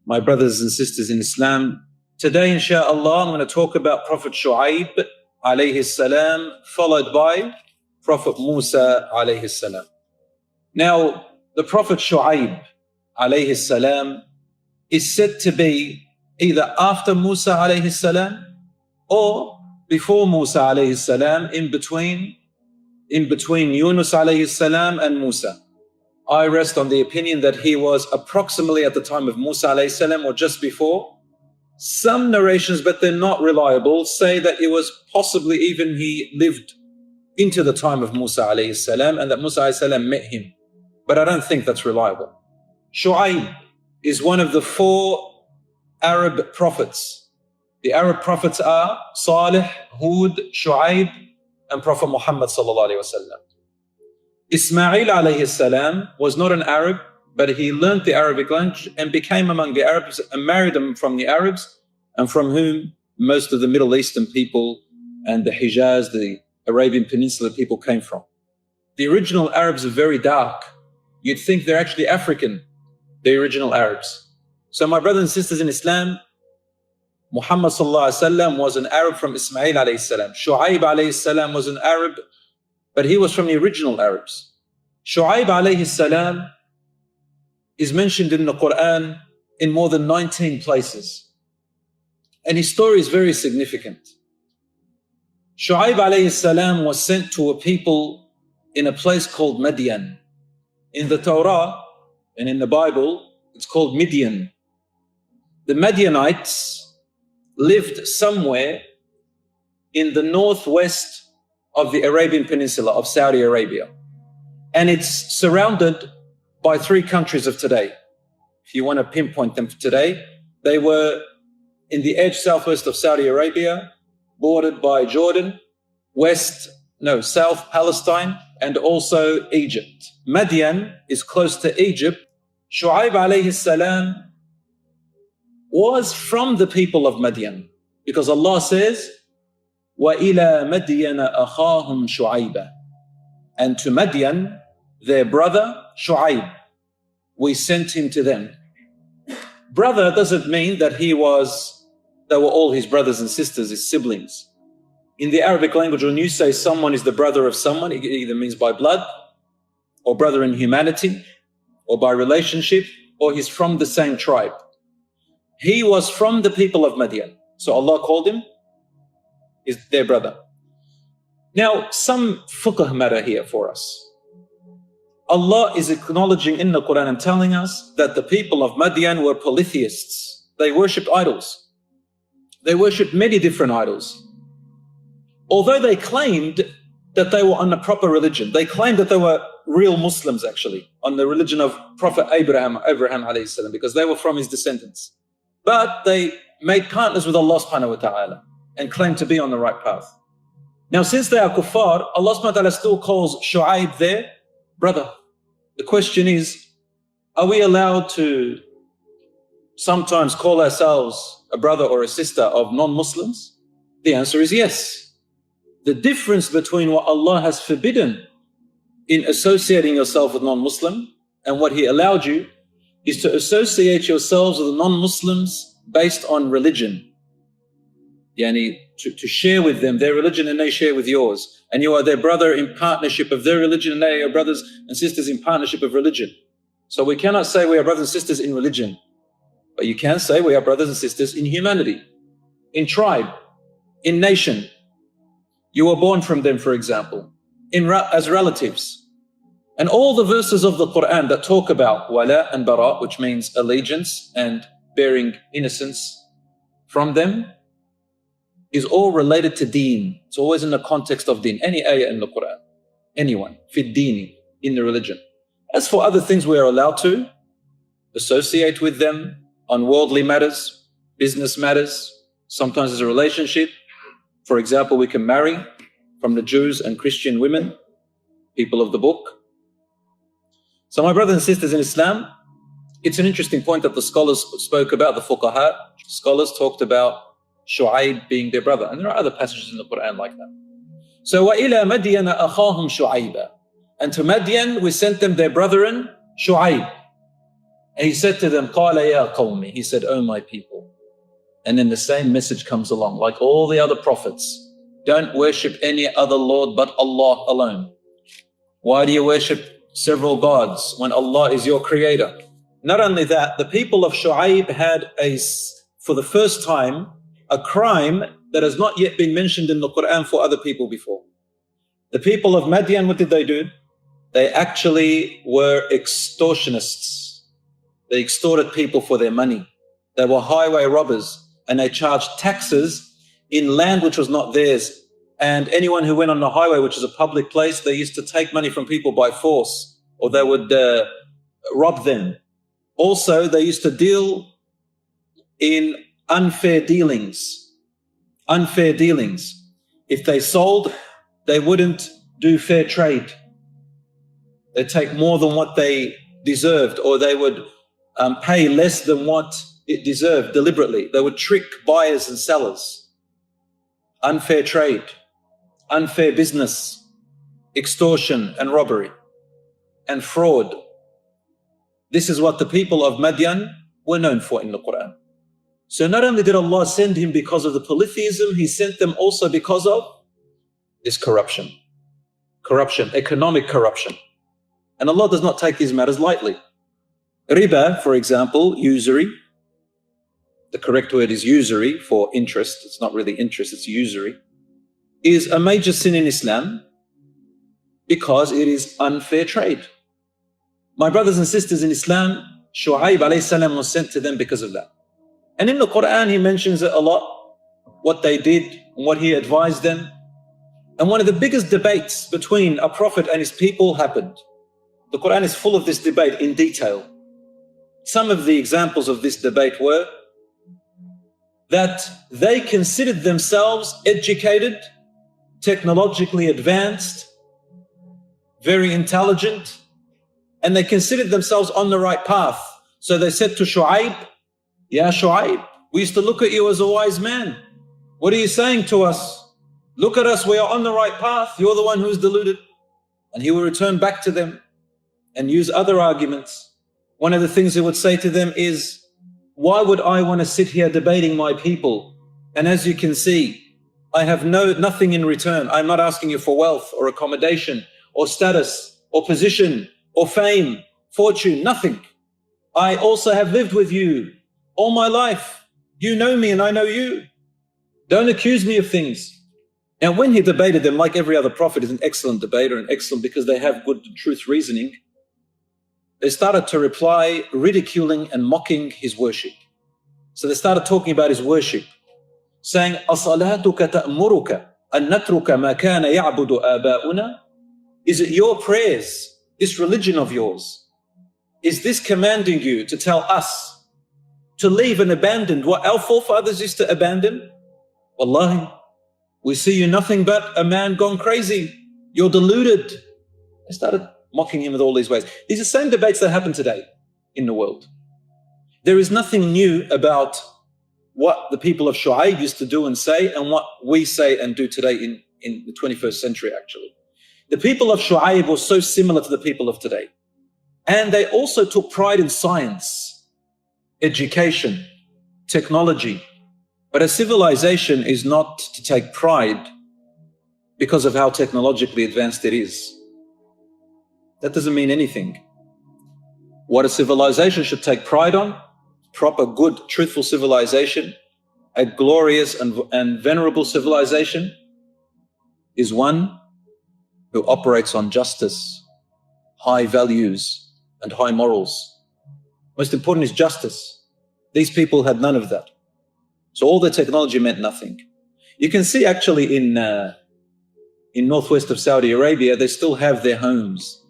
My brothers and sisters in Islam, today inshallah I'm going to talk about Prophet Shu'ayb alayhi salam, followed by Prophet Musa alayhi salam. Now, the Prophet Shu'ayb alayhi salam is said to be either after Musa alayhi salam or before Musa alayhi salam, in between Yunus alayhi salam and Musa. I rest on the opinion that he was approximately at the time of Musa alayhi salam or just before. Some narrations, but they're not reliable, say that it was possibly even he lived into the time of Musa alayhi salam and that Musa alayhi salam met him. But I don't think that's reliable. Shu'ayb is one of the 4 Arab prophets. The Arab prophets are Salih, Hud, Shu'ayb, and Prophet Muhammad sallallahu alayhi wasallam. Ismail alayhi salam was not an Arab, but he learned the Arabic language and became among the Arabs and married them from the Arabs, and from whom most of the Middle Eastern people and the Hijaz, the Arabian Peninsula people came from. The original Arabs are very dark. You'd think they're actually African, the original Arabs. So my brothers and sisters in Islam, Muhammad sallallahu alaihi wasallam was an Arab from Ismail alayhi salam. Shu'ayb alayhi salam was an Arab, but he was from the original Arabs. Shu'ayb alayhi salam is mentioned in the Quran in more than 19 places. And his story is very significant. Shu'ayb alayhi salam was sent to a people in a place called Madyan. In the Torah and in the Bible, it's called Madyan. The Madyanites lived somewhere in the northwest of the Arabian Peninsula of Saudi Arabia. And it's surrounded by 3 countries of today. If you want to pinpoint them for today, they were in the edge southwest of Saudi Arabia, bordered by Jordan, south Palestine, and also Egypt. Madyan is close to Egypt. Shu'ayb alayhi salam was from the people of Madyan, because Allah says, وَإِلَى مَدْيَنَ أَخَاهُمْ شُعَيْبًا. And to Madyan, their brother Shu'ayb, we sent him to them. Brother doesn't mean that they were all his brothers and sisters, his siblings. In the Arabic language, when you say someone is the brother of someone, it either means by blood, or brother in humanity, or by relationship, or he's from the same tribe. He was from the people of Madyan, so Allah called him their brother. Now, some fiqh matter here for us. Allah is acknowledging in the Quran and telling us that the people of Madyan were polytheists. They worshipped idols. They worshipped many different idols. Although they claimed that they were on a proper religion, they claimed that they were real Muslims actually, on the religion of Prophet Abraham alayhi salam, because they were from his descendants. But they made partners with Allah subhanahu wa ta'ala and claimed to be on the right path. Now, since they are kuffar, Allah subhanahu wa ta'ala still calls Shu'ayb their brother. The question is, are we allowed to sometimes call ourselves a brother or a sister of non-Muslims? The answer is yes. The difference between what Allah has forbidden in associating yourself with non-Muslim and what He allowed you is to associate yourselves with non-Muslims based on religion. Yani to share with them their religion and they share with yours. And you are their brother in partnership of their religion and they are your brothers and sisters in partnership of religion. So we cannot say we are brothers and sisters in religion, but you can say we are brothers and sisters in humanity, in tribe, in nation. You were born from them, for example, as relatives. And all the verses of the Quran that talk about wala and bara, which means allegiance and bearing innocence from them, is all related to deen. It's always in the context of deen. Any ayah in the Quran, anyone, fit deen, in the religion. As for other things, we are allowed to associate with them on worldly matters, business matters, sometimes as a relationship. For example, we can marry from the Jews and Christian women, people of the book. So my brothers and sisters in Islam, it's an interesting point that the scholars spoke about, the fuqaha. Scholars talked about Shu'ayb being their brother. And there are other passages in the Quran like that. So, وَإِلَى مَدْيَنَ أَخَاهُمْ شُعَيْبًا. And to Madyan, we sent them their brethren, Shu'ayb. And he said to them, قَالَ يَا قَوْمِ, he said, "Oh my people." And then the same message comes along, like all the other prophets. Don't worship any other Lord but Allah alone. Why do you worship several gods when Allah is your creator? Not only that, the people of Shu'ayb had for the first time, a crime that has not yet been mentioned in the Quran for other people before. The people of Madyan, what did they do? They actually were extortionists. They extorted people for their money. They were highway robbers, and they charged taxes in land which was not theirs. And anyone who went on the highway, which is a public place, they used to take money from people by force, or they would rob them. Also, they used to deal in unfair dealings. Unfair dealings. If they sold, they wouldn't do fair trade. They'd take more than what they deserved, or they would pay less than what it deserved deliberately. They would trick buyers and sellers. Unfair trade, unfair business, extortion and robbery and fraud. This is what the people of Madyan were known for in the Quran. So not only did Allah send him because of the polytheism, he sent them also because of this corruption. Corruption, economic corruption. And Allah does not take these matters lightly. Riba, for example, usury. The correct word is usury for interest. It's not really interest, it's usury. Is a major sin in Islam because it is unfair trade. My brothers and sisters in Islam, Shu'ayb alayhi salam was sent to them because of that. And in the Quran, he mentions it a lot, what they did and what he advised them. And one of the biggest debates between a prophet and his people happened. The Quran is full of this debate in detail. Some of the examples of this debate were that they considered themselves educated, technologically advanced, very intelligent, and they considered themselves on the right path. So they said to Shu'ayb, "Ya Shu'ayb, we used to look at you as a wise man. What are you saying to us? Look at us, we are on the right path. You're the one who's deluded." And he will return back to them and use other arguments. One of the things he would say to them is, "Why would I want to sit here debating my people? And as you can see, I have nothing in return. I'm not asking you for wealth or accommodation or status or position or fame, fortune, nothing. I also have lived with you all my life. You know me and I know you. Don't accuse me of things." And when he debated them, like every other prophet is an excellent debater and excellent because they have good truth reasoning, they started to reply ridiculing and mocking his worship. So they started talking about his worship, saying, "أَصَلَاتُكَ تَأْمُرُكَ أَن نَتْرُكَ مَا كَانَ يَعْبُدُ آبَاؤُنَا?" Is it your prayers, this religion of yours, is this commanding you to tell us to leave and abandon what our forefathers used to abandon? Wallahi, we see you nothing but a man gone crazy. You're deluded. They started mocking him with all these ways. These are the same debates that happen today in the world. There is nothing new about what the people of Shu'ayb used to do and say and what we say and do today in the 21st century, actually. The people of Shu'ayb were so similar to the people of today. And they also took pride in science, education, technology. But a civilization is not to take pride because of how technologically advanced it is. That doesn't mean anything. What a civilization should take pride on, proper, good, truthful civilization, a glorious and venerable civilization, is one who operates on justice, high values, and high morals. Most important is justice. These people had none of that. So all their technology meant nothing. You can see actually in northwest of Saudi Arabia, they still have their homes.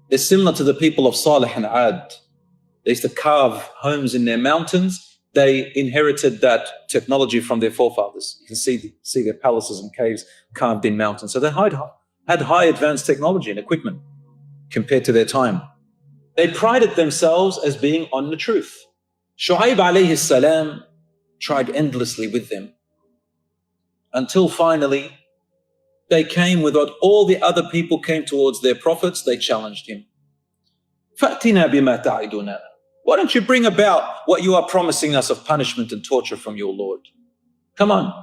They're similar to the people of Salih and Ad. They used to carve homes in their mountains. They inherited that technology from their forefathers. You can see their palaces and caves carved in mountains. So they had high advanced technology and equipment compared to their time. They prided themselves as being on the truth. Shu'ayb alayhi salam tried endlessly with them until finally they came with what all the other people came towards their prophets. They challenged him. فَأْتِنَا بِمَا تَعِدُنَا. Why don't you bring about what you are promising us of punishment and torture from your Lord? Come on,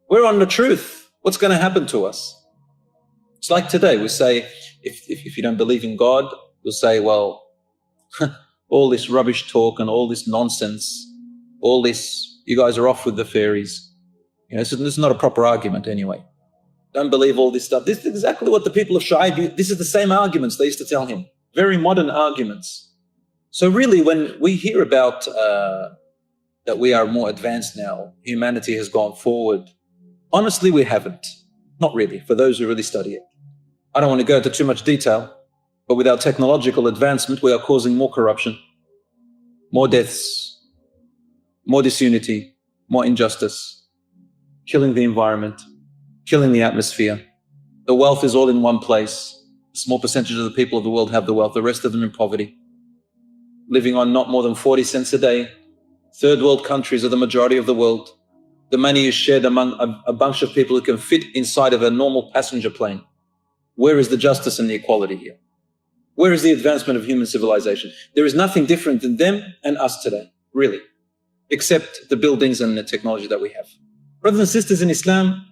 we're on the truth. What's going to happen to us? It's like today, we say, if you don't believe in God, we'll say, well, all this rubbish talk and all this nonsense, all this, you guys are off with the fairies. You know, this is not a proper argument anyway. Don't believe all this stuff. This is exactly what the people of Shu'ayb, this is the same arguments they used to tell him. Very modern arguments. So really, when we hear about that we are more advanced now, humanity has gone forward, honestly, we haven't. Not really, for those who really study it. I don't want to go into too much detail, but with our technological advancement, we are causing more corruption, more deaths, more disunity, more injustice, killing the environment, killing the atmosphere. The wealth is all in one place. A small percentage of the people of the world have the wealth, the rest of them in poverty, living on not more than 40 cents a day. Third world countries are the majority of the world. The money is shared among a bunch of people who can fit inside of a normal passenger plane. Where is the justice and the equality here? Where is the advancement of human civilization? There is nothing different than them and us today, really, except the buildings and the technology that we have. Brothers and sisters in Islam,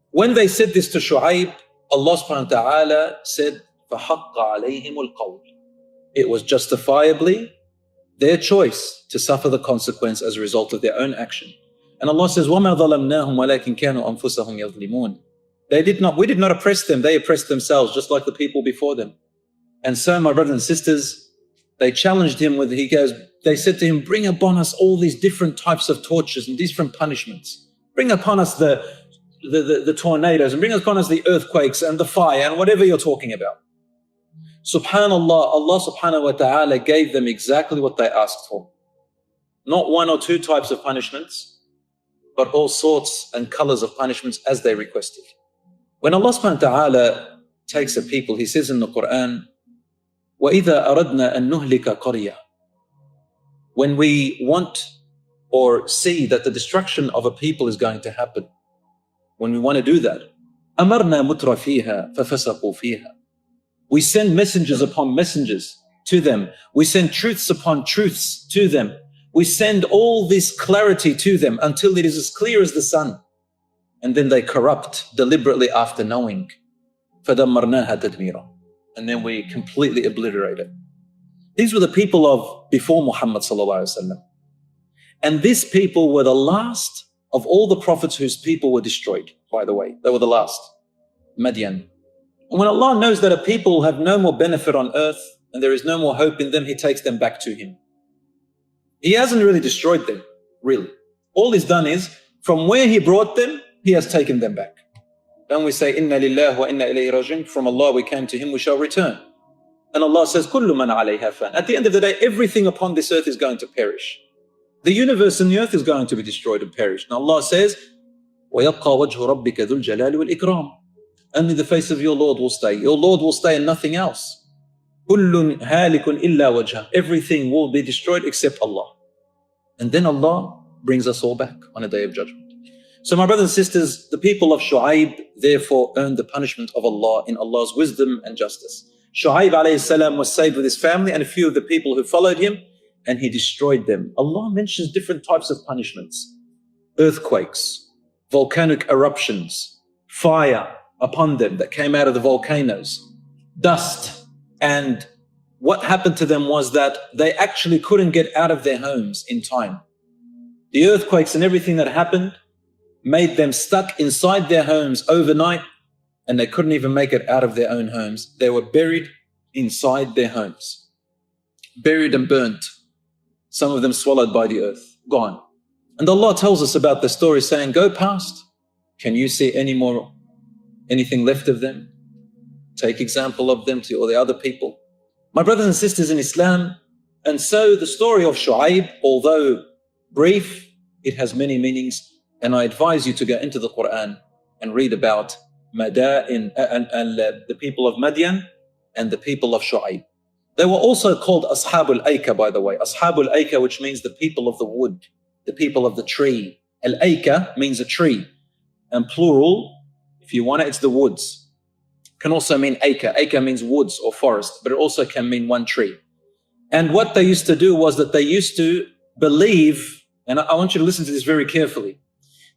when they said this to Shu'ayb, Allah subhanahu wa ta'ala said, فَحَقَّ عَلَيْهِمُ الْقَوْلِ. It was justifiably their choice to suffer the consequence as a result of their own action. And Allah says, وَمَا ظَلَمْنَاهُمْ وَلَكِنْ كَانُوا أَنفُسَهُمْ يَظْلِمُونَ. We did not oppress them, they oppressed themselves, just like the people before them. And so, my brothers and sisters, they challenged him with, they said to him, bring upon us all these different types of tortures and different punishments. Bring upon us the tornadoes, and bring upon us the earthquakes and the fire and whatever you're talking about. Subhanallah, Allah subhanahu wa ta'ala gave them exactly what they asked for. Not one or two types of punishments, but all sorts and colors of punishments as they requested. When Allah subhanahu wa ta'ala takes a people, He says in the Quran, وَإِذَا أَرَدْنَا أَن نُهْلِكَ قَرْيَةً. When we want or see that the destruction of a people is going to happen, when we want to do that, أَمَرْنَا مُتْرَ فِيهَا فَفَسَقُوا فِيهَا. We send messengers upon messengers to them. We send truths upon truths to them. We send all this clarity to them until it is as clear as the sun. And then they corrupt deliberately after knowing. فَدَمَّرْنَاهَا تَدْمِيرًا. And then we completely obliterate it. These were the people of before Muhammad sallallahu alaihi wasallam. And these people were the last of all the prophets whose people were destroyed, by the way. They were the last. Madyan. And when Allah knows that a people have no more benefit on earth and there is no more hope in them, He takes them back to Him. He hasn't really destroyed them, really. All He's done is, from where He brought them, He has taken them back. Then we say, Inna lillahi wa inna ilayhi raji'un. From Allah we came to Him, we shall return. And Allah says, Kullu man alayha fan. At the end of the day, everything upon this earth is going to perish. The universe and the earth is going to be destroyed and perish. And Allah says, وَيَبْقَى وَجْهُ رَبِّكَ ذُو الْجَلَالِ وَالْإِكْرَامِ. Only the face of your Lord will stay. Your Lord will stay and nothing else. كُلٌّ هَالِكٌ إِلَّا وَجْهَهُ. Everything will be destroyed except Allah. And then Allah brings us all back on a day of judgment. So my brothers and sisters, the people of Shu'ayb therefore earned the punishment of Allah in Allah's wisdom and justice. Shu'ayb alayhi salam was saved with his family and a few of the people who followed him, and He destroyed them. Allah mentions different types of punishments. Earthquakes, volcanic eruptions, fire upon them that came out of the volcanoes, dust. And what happened to them was that they actually couldn't get out of their homes in time. The earthquakes and everything that happened made them stuck inside their homes overnight, and they couldn't even make it out of their own homes. They were buried inside their homes, buried and burnt. Some of them swallowed by the earth, gone. And Allah tells us about the story saying, go past. Can you see anything left of them? Take example of them or the other people. My brothers and sisters in Islam, and so the story of Shu'ayb, although brief, it has many meanings. And I advise you to go into the Quran and read about Madyan and the people of Madyan and the people of Shu'ayb. They were also called Ashabul Aika, by the way. Ashabul Aika, which means the people of the wood, the people of the tree. Al-Aika means a tree. And plural, if you want it, it's the woods. Can also mean Aika. Aika means woods or forest, but it also can mean one tree. And what they used to do was that they used to believe, and I want you to listen to this very carefully.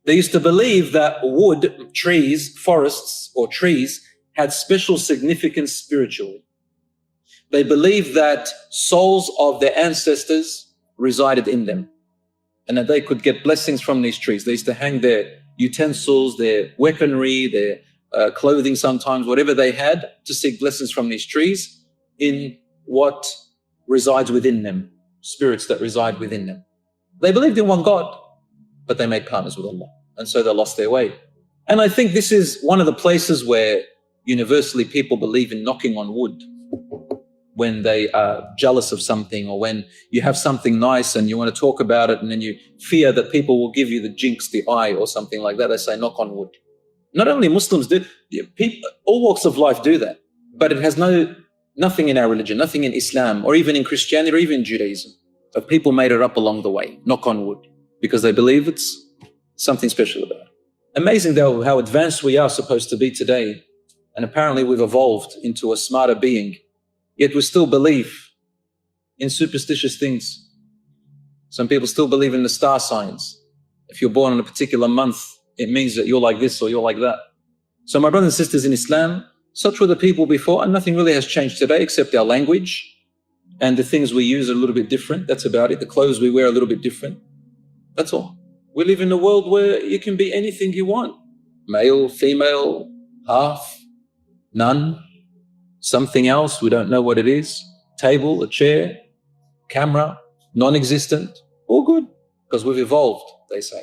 They used to believe that wood, trees, forests, or trees had special significance spiritually. They believed that souls of their ancestors resided in them and that they could get blessings from these trees. They used to hang their utensils, their weaponry, their clothing sometimes, whatever they had, to seek blessings from these trees in what resides within them, spirits that reside within them. They believed in one God, but they made partners with Allah, and so they lost their way. And I think this is one of the places where universally people believe in knocking on wood when they are jealous of something, or when you have something nice and you want to talk about it and then you fear that people will give you the jinx, the eye, or something like that. They say knock on wood. Not only Muslims do, people, all walks of life do that, but it has nothing in our religion, nothing in Islam, or even in Christianity, or even in Judaism. But people made it up along the way, knock on wood, because they believe it's something special about it. Amazing though how advanced we are supposed to be today, and apparently we've evolved into a smarter being, yet we still believe in superstitious things. Some people still believe in the star signs. If you're born in a particular month, it means that you're like this or you're like that. So my brothers and sisters in Islam, such were the people before, and nothing really has changed today except our language, and the things we use are a little bit different. That's about it. The clothes we wear are a little bit different. That's all. We live in a world where you can be anything you want. Male, female, half, none, something else, we don't know what it is. Table, a chair, camera, non-existent, all good, because we've evolved, they say.